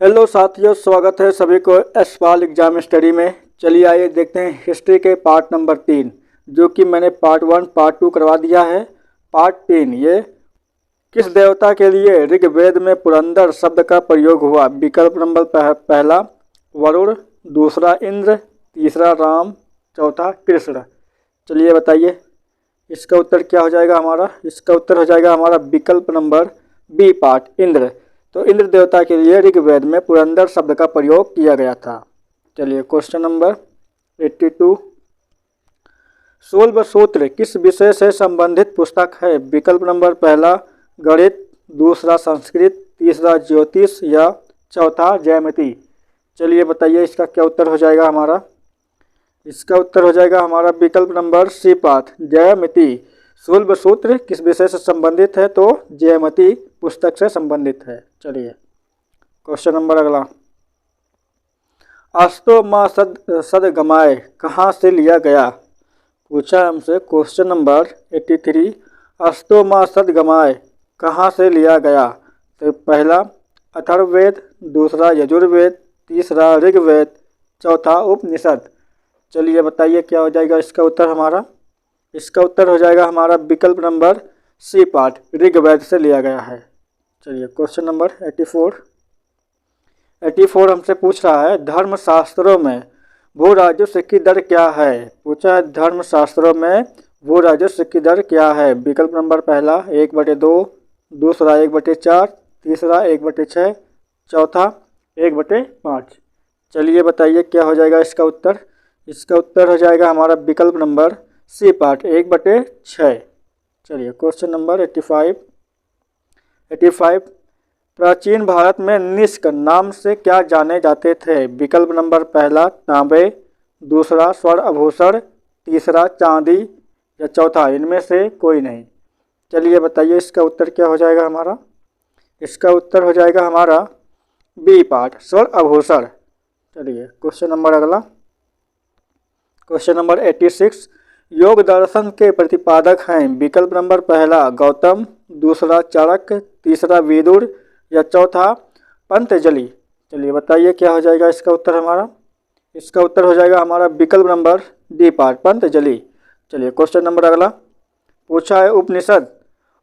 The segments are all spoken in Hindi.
हेलो साथियों, स्वागत है सभी को एसपाल एग्जाम स्टडी में। चलिए आइए देखते हैं हिस्ट्री के पार्ट नंबर 3, जो कि मैंने पार्ट 1 पार्ट 2 करवा दिया है। पार्ट 3 ये किस देवता के लिए ऋग्वेद में पुरंदर शब्द का प्रयोग हुआ। विकल्प नंबर पहला वरुण, दूसरा इंद्र, तीसरा राम, चौथा कृष्ण। चलिए बताइए इसका उत्तर क्या हो जाएगा हमारा। इसका उत्तर हो जाएगा हमारा विकल्प नंबर बी पार्ट इंद्र। तो इंद्र देवता के लिए ऋग्वेद में पुरंदर शब्द का प्रयोग किया गया था। चलिए क्वेश्चन नंबर 82, सूत्र किस विषय से संबंधित पुस्तक है। विकल्प नंबर पहला गणित, दूसरा संस्कृत, तीसरा ज्योतिष या चौथा ज्यामिति। चलिए बताइए इसका क्या उत्तर हो जाएगा हमारा। इसका उत्तर हो जाएगा हमारा विकल्प नंबर सी पार्ट ज्यामिति। सूत्र किस विषय से संबंधित है, तो ज्यामिति पुस्तक से संबंधित है। चलिए क्वेश्चन नंबर अगला, अस्तो माँ सद गमाए कहाँ से लिया गया। पूछा हमसे क्वेश्चन नंबर 83, अस्तो माँ सद गमाए कहाँ से लिया गया। तो पहला अथर्ववेद, दूसरा यजुर्वेद, तीसरा ऋग्वेद, चौथा उपनिषद। चलिए बताइए क्या हो जाएगा इसका उत्तर हमारा। इसका उत्तर हो जाएगा हमारा विकल्प नंबर सी पार्ट ऋग्वेद से लिया गया है। चलिए क्वेश्चन नंबर 84 हमसे पूछ रहा है धर्मशास्त्रों में भू राजस्व की दर क्या है। पूछा है धर्मशास्त्रों में भू राजस्व की दर क्या है। विकल्प नंबर पहला 1/2, दूसरा 1/4, तीसरा 1/6, चौथा 1/5। चलिए बताइए क्या हो जाएगा इसका उत्तर। इसका उत्तर हो जाएगा हमारा विकल्प नंबर सी पार्ट 1/6। चलिए क्वेश्चन नंबर 85, प्राचीन भारत में निष्क नाम से क्या जाने जाते थे। विकल्प नंबर पहला तांबे, दूसरा स्वर्ण आभूषण, तीसरा चांदी या चौथा इनमें से कोई नहीं। चलिए बताइए इसका उत्तर क्या हो जाएगा हमारा। इसका उत्तर हो जाएगा हमारा बी पार्ट स्वर्ण आभूषण। चलिए क्वेश्चन नंबर अगला, क्वेश्चन नंबर 86, योग दर्शन के प्रतिपादक हैं। विकल्प नंबर पहला गौतम, दूसरा चाणक्य, तीसरा विदुर या चौथा पंतजलि। चलिए बताइए क्या हो जाएगा इसका उत्तर हमारा। इसका उत्तर हो जाएगा हमारा विकल्प नंबर डी पार्ट पंतजलि। चलिए क्वेश्चन नंबर अगला, पूछा है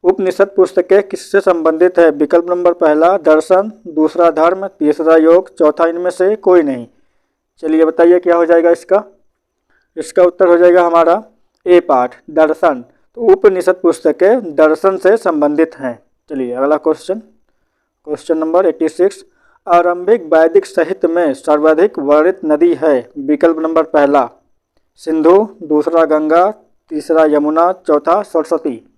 उपनिषद पुस्तकें किससे संबंधित है। विकल्प नंबर पहला दर्शन, दूसरा धर्म, तीसरा योग, चौथा इनमें से कोई नहीं। चलिए बताइए क्या हो जाएगा इसका। इसका उत्तर हो जाएगा हमारा ए पार्ट दर्शन। तो उपनिषद पुस्तकें दर्शन से संबंधित हैं। चलिए अगला क्वेश्चन नंबर 86, आरंभिक वैदिक साहित्य में सर्वाधिक वर्णित नदी है। विकल्प नंबर पहला सिंधु, दूसरा गंगा, तीसरा यमुना, चौथा सरस्वती।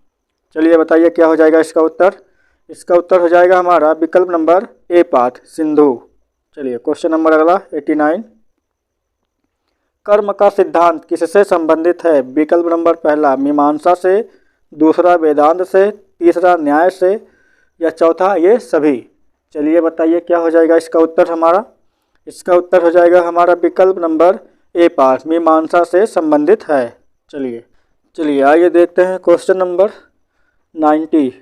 चलिए बताइए क्या हो जाएगा इसका उत्तर। इसका उत्तर हो जाएगा हमारा विकल्प नंबर ए पार्ट सिंधु। चलिए क्वेश्चन नंबर अगला 89, कर्म का सिद्धांत किससे संबंधित है। विकल्प नंबर पहला मीमांसा से, दूसरा वेदांत से, तीसरा न्याय से या चौथा ये सभी। चलिए बताइए क्या हो जाएगा इसका उत्तर हमारा। इसका उत्तर हो जाएगा हमारा विकल्प नंबर ए पार्ट मीमांसा से संबंधित है। चलिए आइए देखते हैं क्वेश्चन नंबर 90,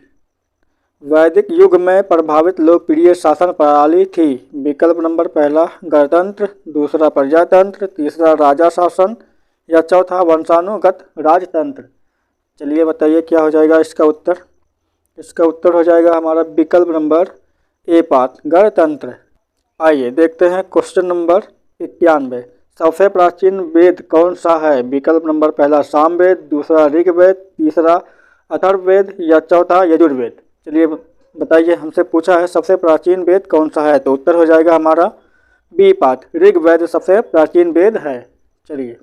वैदिक युग में प्रभावित लोकप्रिय शासन प्रणाली थी। विकल्प नंबर पहला गणतंत्र, दूसरा प्रजातंत्र, तीसरा राजा शासन या चौथा वंशानुगत राजतंत्र। चलिए बताइए क्या हो जाएगा इसका उत्तर। इसका उत्तर हो जाएगा हमारा विकल्प नंबर ए पार्ट गणतंत्र। आइए देखते हैं क्वेश्चन नंबर 91, सबसे प्राचीन वेद कौन सा है। विकल्प नंबर पहला सामवेद, दूसरा ऋग्वेद, तीसरा अथर्ववेद या चौथा यजुर्वेद। चलिए बताइए हमसे पूछा है सबसे प्राचीन वेद कौन सा है। तो उत्तर हो जाएगा हमारा बी पार्ट ऋग्वेद सबसे प्राचीन वेद है। चलिए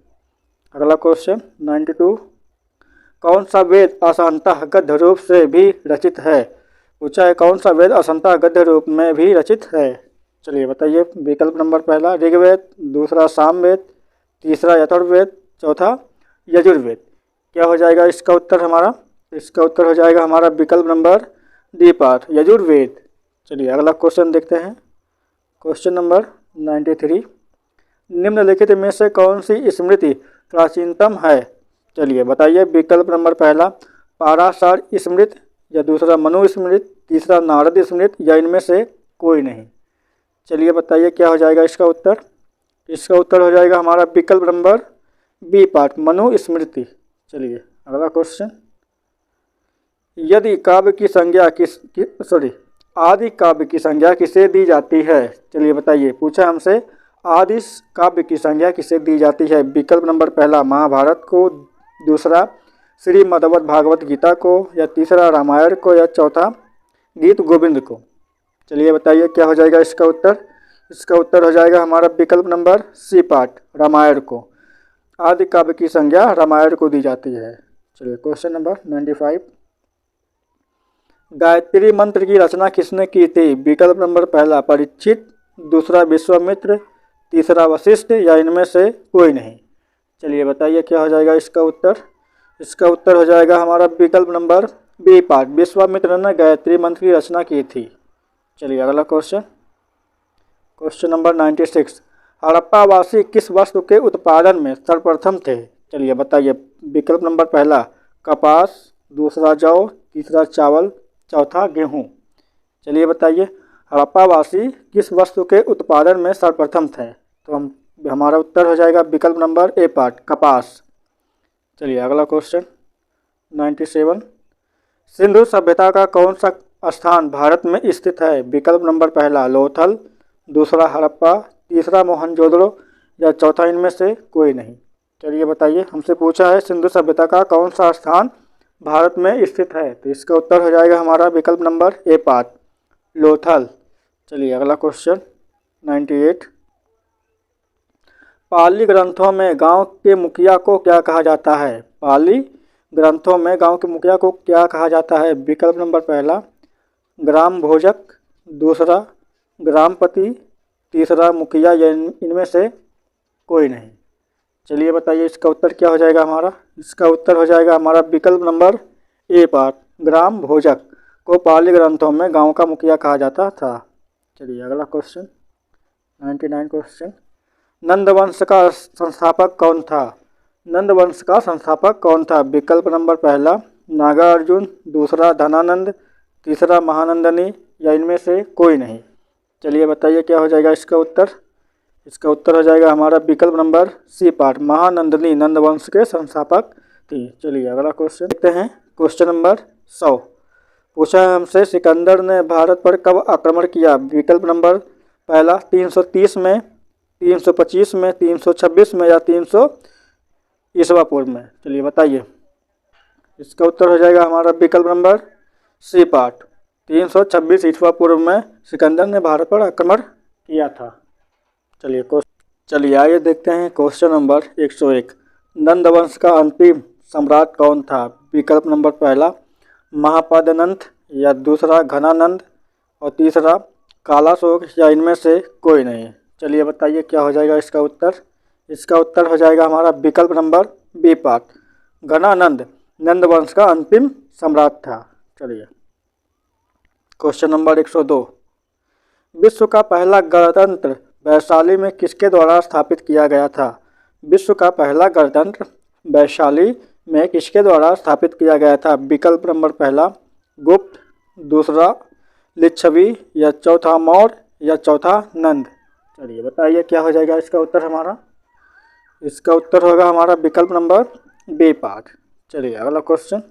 अगला क्वेश्चन 92, कौन सा वेद असंतः गद्य रूप से भी रचित है। पूछा है कौन सा वेद असंतः गद्य रूप में भी रचित है। चलिए बताइए विकल्प नंबर पहला ऋग्वेद, दूसरा सामवेद, तीसरा अथर्ववेद, चौथा यजुर्वेद। क्या हो जाएगा इसका उत्तर हमारा। इसका उत्तर हो जाएगा हमारा विकल्प नंबर डी पार्ट यजुर्वेद। चलिए अगला क्वेश्चन देखते हैं क्वेश्चन नंबर 93, निम्नलिखित में से कौन सी स्मृति प्राचीनतम है। चलिए बताइए विकल्प नंबर पहला पाराशर स्मृति या दूसरा मनु स्मृति, तीसरा नारद स्मृति या इनमें से कोई नहीं। चलिए बताइए क्या हो जाएगा इसका उत्तर। इसका उत्तर हो जाएगा हमारा विकल्प नंबर बी पार्ट, मनुस्मृति। चलिए अगला क्वेश्चन, यदि काव्य की संज्ञा आदि काव्य की संज्ञा किसे दी जाती है। चलिए बताइए, पूछा हमसे आदि काव्य की संज्ञा किसे दी जाती है। विकल्प नंबर पहला महाभारत को, दूसरा श्रीमद्भगवत भागवत गीता को, या तीसरा रामायण को, या चौथा गीत गोविंद को। चलिए बताइए क्या हो जाएगा इसका उत्तर। इसका उत्तर हो जाएगा हमारा विकल्प नंबर सी पार्ट, रामायण को। आदि काव्य की संज्ञा रामायण को दी जाती है। चलिए क्वेश्चन नंबर 95, गायत्री मंत्र की रचना किसने की थी। विकल्प नंबर पहला परीक्षित, दूसरा विश्वामित्र, तीसरा वशिष्ठ, या इनमें से कोई नहीं। चलिए बताइए क्या हो जाएगा इसका उत्तर। इसका उत्तर हो जाएगा हमारा विकल्प नंबर बी पार्ट, विश्वामित्र ने गायत्री मंत्र की रचना की थी। चलिए अगला क्वेश्चन, क्वेश्चन नंबर 96, हड़प्पावासी किस वस्तु के उत्पादन में सर्वप्रथम थे। चलिए बताइए, विकल्प नंबर पहला कपास, दूसरा जौ, तीसरा चावल, चौथा गेहूँ। चलिए बताइए हड़प्पावासी किस वस्तु के उत्पादन में सर्वप्रथम थे। तो हमारा उत्तर हो जाएगा विकल्प नंबर ए पार्ट, कपास। चलिए अगला क्वेश्चन 97, सिंधु सभ्यता का कौन सा स्थान भारत में स्थित है। विकल्प नंबर पहला लोथल, दूसरा हड़प्पा, तीसरा मोहनजोदड़ो, या चौथा इनमें से कोई नहीं। चलिए बताइए, हमसे पूछा है सिंधु सभ्यता का कौन सा स्थान भारत में स्थित है। तो इसका उत्तर हो जाएगा हमारा विकल्प नंबर ए पार्ट, लोथल। चलिए अगला क्वेश्चन 98, पाली ग्रंथों में गांव के मुखिया को क्या कहा जाता है। पाली ग्रंथों में गांव के मुखिया को क्या कहा जाता है। विकल्प नंबर पहला ग्राम भोजक, दूसरा ग्रामपति, तीसरा मुखिया, या इनमें से कोई नहीं। चलिए बताइए इसका उत्तर क्या हो जाएगा हमारा। इसका उत्तर हो जाएगा हमारा विकल्प नंबर ए पार्ट, ग्राम भोजक को पाली ग्रंथों में गांव का मुखिया कहा जाता था। चलिए अगला क्वेश्चन 99 क्वेश्चन, नंदवंश का संस्थापक कौन था। नंदवंश का संस्थापक कौन था। विकल्प नंबर पहला नागार्जुन, दूसरा धनानंद, तीसरा महानंदनी, या इनमें से कोई नहीं। चलिए बताइए क्या हो जाएगा इसका उत्तर। इसका उत्तर हो जाएगा हमारा विकल्प नंबर सी पार्ट, महानंदनी नंदवंश के संस्थापक थी। चलिए अगला क्वेश्चन देखते हैं, क्वेश्चन नंबर 100, पूछा है हमसे सिकंदर ने भारत पर कब आक्रमण किया। विकल्प नंबर पहला 330 में, 325 में, 326 में, या 300 ईसवा पूर्व में। चलिए बताइए इसका उत्तर हो जाएगा हमारा विकल्प नंबर सी पार्ट, 326 ईसवा पूर्व में सिकंदर ने भारत पर आक्रमण किया था। चलिए आइए देखते हैं क्वेश्चन नंबर 101, नंदवंश का अंतिम सम्राट कौन था। विकल्प नंबर पहला महापद्नंद, या दूसरा घनानंद, और तीसरा कालाशोक, या इनमें से कोई नहीं। चलिए बताइए क्या हो जाएगा इसका उत्तर। इसका उत्तर हो जाएगा हमारा विकल्प नंबर बी पार्ट, घनानंद नंदवंश का अंतिम सम्राट था। चलिए क्वेश्चन नंबर 102, विश्व का पहला गणतंत्र वैशाली में किसके द्वारा स्थापित किया गया था। विश्व का पहला गणतंत्र वैशाली में किसके द्वारा स्थापित किया गया था। विकल्प नंबर पहला गुप्त, दूसरा लिच्छवी, या चौथा मौर्य, या चौथा नंद। चलिए बताइए क्या हो जाएगा इसका उत्तर हमारा। इसका उत्तर होगा हमारा विकल्प नंबर बी पार्ट। चलिए अगला क्वेश्चन,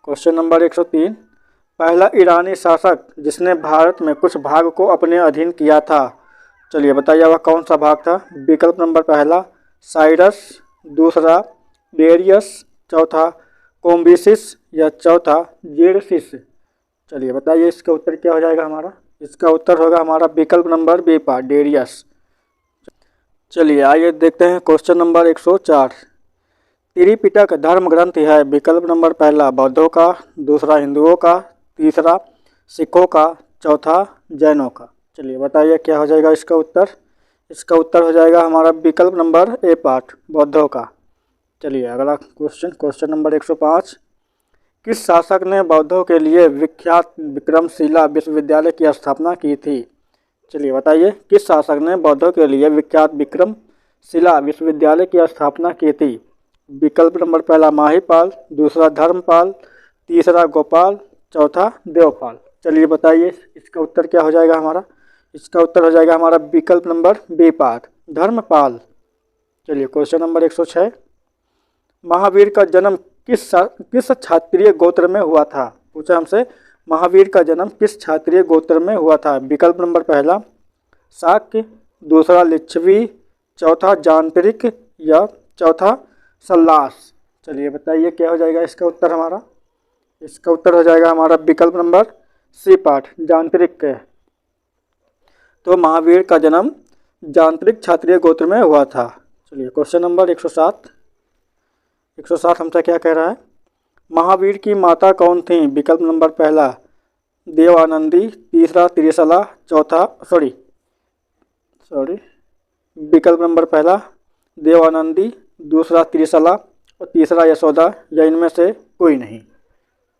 क्वेश्चन नंबर 103, पहला ईरानी शासक जिसने भारत में कुछ भाग को अपने अधीन किया था। चलिए बताइए वह कौन सा भाग था। विकल्प नंबर पहला साइरस, दूसरा डेरियस, चौथा कोम्बिसिस, या चौथा जेरसिस। चलिए बताइए इसका उत्तर क्या हो जाएगा हमारा। इसका उत्तर होगा हमारा विकल्प नंबर बी पार्ट, डेरियस। चलिए आइए देखते हैं क्वेश्चन नंबर 104, त्रिपिटक धर्म ग्रंथ है। विकल्प नंबर पहला बौद्धों का, दूसरा हिंदुओं का, तीसरा सिखों का, चौथा जैनों का। चलिए बताइए क्या हो जाएगा इसका उत्तर। इसका उत्तर हो जाएगा हमारा विकल्प नंबर ए पार्ट, बौद्धों का। चलिए अगला क्वेश्चन, क्वेश्चन नंबर 105, किस शासक ने बौद्धों के लिए विख्यात विक्रमशिला विश्वविद्यालय की स्थापना की थी। चलिए बताइए किस शासक ने बौद्धों के लिए विख्यात विक्रमशिला विश्वविद्यालय की स्थापना की थी। विकल्प नंबर पहला माहीपाल, दूसरा धर्मपाल, तीसरा गोपाल, चौथा देवपाल। चलिए बताइए इसका उत्तर क्या हो जाएगा हमारा। इसका उत्तर हो जाएगा हमारा विकल्प नंबर बी पार्ट धर्मपाल। चलिए क्वेश्चन नंबर 106, महावीर का जन्म किस क्षत्रिय गोत्र में हुआ था? पूछा हमसे महावीर का जन्म किस क्षत्रिय गोत्र में हुआ था? विकल्प नंबर पहला शाक्य, दूसरा लिच्छवी, चौथा जानपरिक या चौथा सल्लास। चलिए बताइए क्या हो जाएगा इसका उत्तर हमारा? इसका उत्तर हो जाएगा हमारा विकल्प नंबर सी पार्ट जानपरिक के। तो महावीर का जन्म जानपरिक क्षत्रिय गोत्र में हुआ था। चलिए क्वेश्चन नंबर 107 हमसे क्या कह रहा है? महावीर की माता कौन थी? विकल्प नंबर पहला देवानंदी, तीसरा त्रिशला, चौथा विकल्प नंबर पहला देवानंदी, दूसरा त्रिशला और तीसरा यशोदा, या इनमें से कोई नहीं।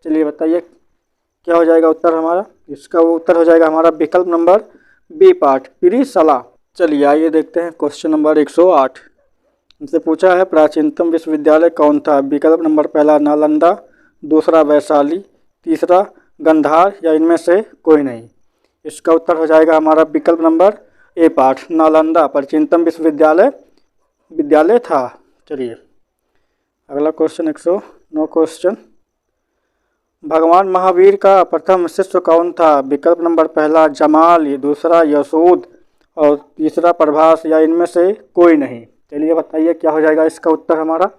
चलिए बताइए क्या हो जाएगा उत्तर हमारा? इसका उत्तर हो जाएगा हमारा विकल्प नंबर बी पार्ट त्रिशला। चलिए आइए देखते हैं क्वेश्चन नंबर 108। इनसे पूछा है प्राचीनतम विश्वविद्यालय कौन था? विकल्प नंबर पहला नालंदा, दूसरा वैशाली, तीसरा गंधार, या इनमें से कोई नहीं। इसका उत्तर हो जाएगा हमारा विकल्प नंबर ए पार्ट नालंदा प्राचीनतम विद्यालय था। चलिए अगला क्वेश्चन 109 क्वेश्चन, भगवान महावीर का प्रथम शिष्य कौन था? विकल्प नंबर पहला जमाल, दूसरा यशोद और तीसरा प्रभास, या इनमें से कोई नहीं। चलिए बताइए क्या हो जाएगा इसका उत्तर हमारा?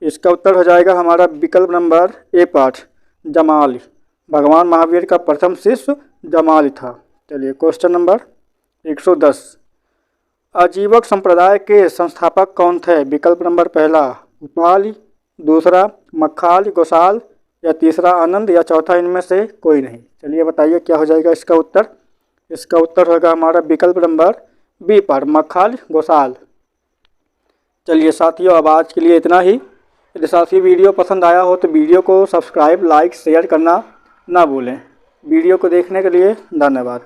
इसका उत्तर हो जाएगा हमारा विकल्प नंबर ए पार्ट जमाल। भगवान महावीर का प्रथम शिष्य जमाल था। चलिए क्वेश्चन नंबर 110, आजीवक संप्रदाय के संस्थापक कौन थे? विकल्प नंबर पहला उपाल, दूसरा मक्खाल गोसाल, या तीसरा आनंद, या चौथा इनमें से कोई नहीं। चलिए बताइए क्या हो जाएगा इसका उत्तर? इसका उत्तर होगा हमारा विकल्प नंबर बी पर मक्खाल गोसाल। चलिए साथियों अब आज के लिए इतना ही। यदि साथी वीडियो पसंद आया हो तो वीडियो को सब्सक्राइब, लाइक, शेयर करना ना भूलें। वीडियो को देखने के लिए धन्यवाद।